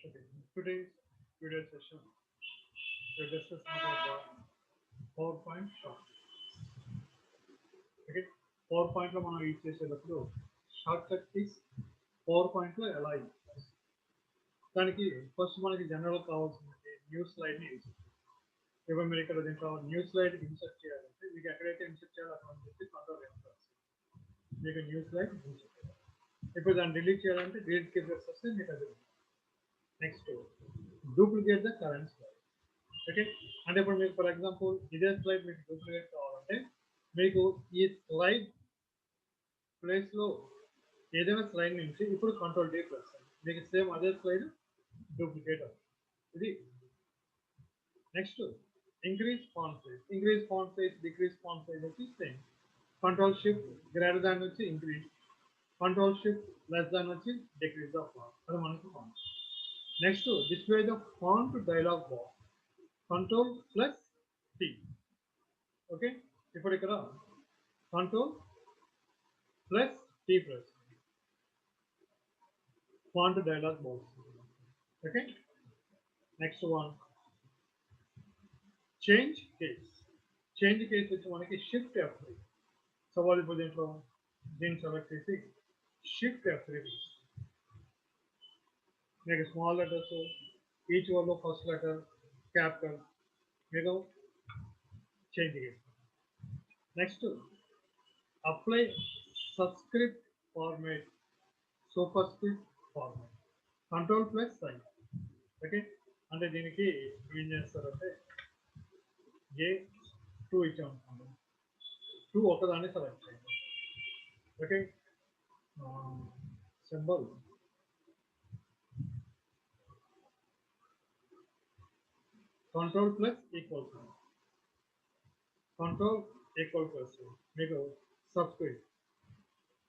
Okay. Today's video session, we're discussing about the PowerPoint shortcut. Okay. PowerPoint లో మనం use చేసేటప్పుడు short cut keys PowerPoint లో ఎలా use చేస్తాం? దానికి ఫస్ట్ మనకి జనరల్ కావాల్సింది న్యూ స్లైడ్ ని యూజ్ చేస్తాం. ఇప్పుడు మీరు ఇక్కడ దీంట్లో న్యూ స్లైడ్ ఇన్సర్ట్ చేయాలంటే మీకు ఎక్కడైతే ఇన్సర్ట్ చేయాలో అక్కడ చెప్పి కంట్రోల్ మీకు న్యూ స్లైడ్ ఇన్సర్ట్ చేయాలి. ఇప్పుడు దాన్ని డిలీట్ చేయాలంటే డిలీట్ కీ ప్రెస్ చేస్తే మీకు అది next duplicate the current slide. Okay, అంటే ఇప్పుడు మీకు ఫర్ ఎగ్జాంపుల్ ఇదే స్లైడ్ మీకు డూప్లికేట్ కావాలంటే మీకు ఈ స్లైడ్ ప్లేస్లో ఏదైనా స్లైడ్ నుంచి ఇప్పుడు కంట్రోల్ డి ప్రెస్ మీకు సేమ్ అదే స్లైడ్ డూప్లికేట్ అవుతుంది. ఇది next increase font size, increase font size, decrease font size వచ్చి same. Control shift greater than వచ్చి increase, control shift less than వచ్చి డిక్రీజ్ ద ఫాంట్. అది మనకి font. Next display the font dialog box, control plus T. Okay, ఇప్పుడు ఇక్కడ control plus T press font dialog box. Okay, next one change case. Change case వచ్చి మనకి shift F3. So వాళ్ళు ఇప్పుడు దీన్ని select చేసి షిఫ్ట్ F3 మీకు small letters each వన్లో ఫస్ట్ లెటర్ క్యాపిటల్ మీకు చేంజ్ చేస్తాం. Next apply subscript format, super script format, control plus sign. Okay, అంటే దీనికి ఏం చేస్తారంటే A2 ఇచ్చామనుకోండి, 2 ఒకదాన్ని సెలెక్ట్ చేయండి. Okay, symbol control plus equal to, control equal plus మీకు subscript,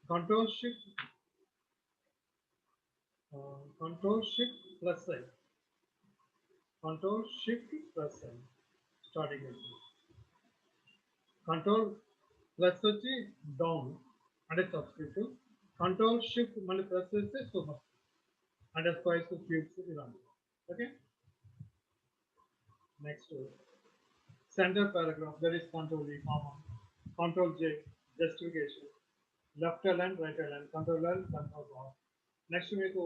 control shift plus sign, control shift plus sign starting వచ్చి control plus వచ్చి down అంటే సబ్స్క్రిప్ట్, కంట్రోల్ షిఫ్ట్ మళ్ళీ ప్రెస్ చేస్తే సూపర్ అంటే స్క్వైర్స్ క్యూబ్స్ ఇలాంటి. Okay, next centre paragraph, that is control E common, control J justification, left align right align, control L, control R. Next మీకు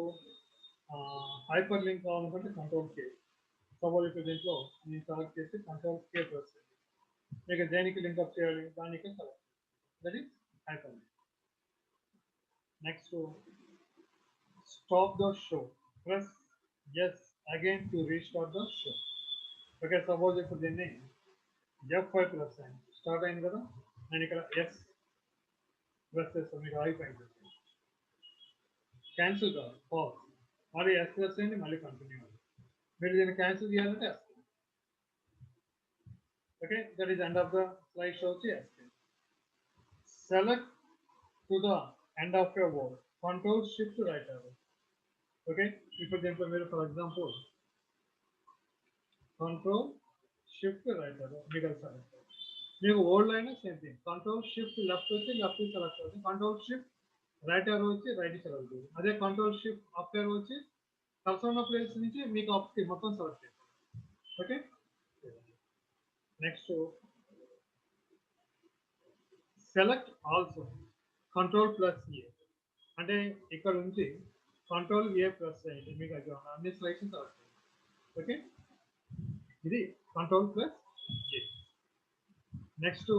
hyper link కావాలనుకుంటే control K. Suppose ఇప్పుడు దీంట్లో నేను select చేసి control K press చేయండి, మీకు దేనికి లింక్అప్ చేయాలి దానికి select, that is hyperlink. Next stop the show, press S again to restart the show. Okay, suppose ఇప్పుడు దీన్ని F5 ప్రెస్ అయింది, స్టార్ట్ అయింది కదా, నేను ఇక్కడ ఎస్ ప్రెస్ చేస్తాను, మీకు అయిపోయింది. క్యాన్సిల్ కాదు, పాజ్, మళ్ళీ ఎస్ ప్రెస్ అయింది, మళ్ళీ కంటిన్యూ అయింది. మీరు దీన్ని క్యాన్సిల్ చేయాలంటే Esc. Okay, that is end of the slide show వచ్చి Esc. Select to the end of your word, control shift right arrow. Okay, ఇప్పుడు దీంట్లో మీరు for example control shift right arrow మీకు సెలెక్ట్, మీకు ఓల్డ్ అయినా same thing, control shift left వచ్చి left select అవుతుంది, control shift right arrow వచ్చి right select అవుతుంది. అదే కంట్రోల్ షిఫ్ట్ అప్ arrow వచ్చి కర్సర్ ఉన్న ప్లేస్ నుంచి మీకు అప్ మొత్తం సెలెక్ట్ చేస్తుంది. Okay, next select also, control plus A, అంటే ఇక్కడ నుంచి కంట్రోల్ ఏ ప్లస్ అయ్యింది, మీకు అది అన్ని స్లైడ్స్ సెలెక్ట్ అయ్యింది. ఓకే, ఇది కంట్రోల్ ప్లస్ ఏ. నెక్స్ట్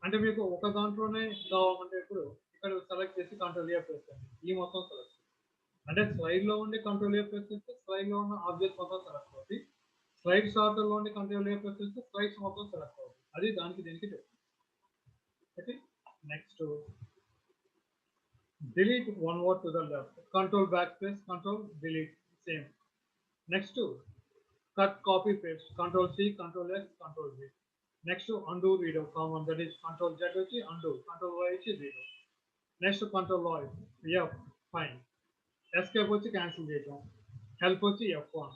అంటే మీకు ఒక దాంట్లోనే కావాలంటే ఇప్పుడు ఇక్కడ సెలెక్ట్ చేసి కంట్రోల్ ఏ ప్రెస్ చేయండి, ఈ మొత్తం సెలెక్ట్ చేయండి. అంటే స్లైడ్లో ఉండి కంట్రోల్ ఏ ప్రెస్ చేస్తే స్లైడ్లో ఉన్న ఆబ్జెక్ట్ మొత్తం సెలెక్ట్ అవుతుంది, స్లైడ్ షార్టర్లో ఉండి కంట్రోల్ ఏ ప్రెస్ చేస్తే స్లైడ్స్ మొత్తం సెలెక్ట్ అవుతుంది. అది దానికి దీనికి difference. Okay, next delete one word to the left, control backspace, control delete, same. Next cut copy paste, control C, control X, control V. Next undo redo common, that is control Z వచ్చి undo, control Y వచ్చి redo. Next control Y, F fine, escape వచ్చి cancel చేయడం, help వచ్చి F1,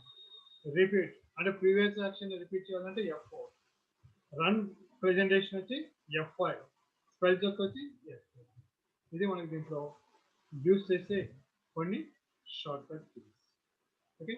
repeat అంటే previous action repeat చేయాలంటే F4, run presentation వచ్చి F5, spell check వచ్చి F4. ఇది మనకి దీంట్లో యూజ్ చేసే కొన్ని షార్ట్ కట్ కీస్. ఓకే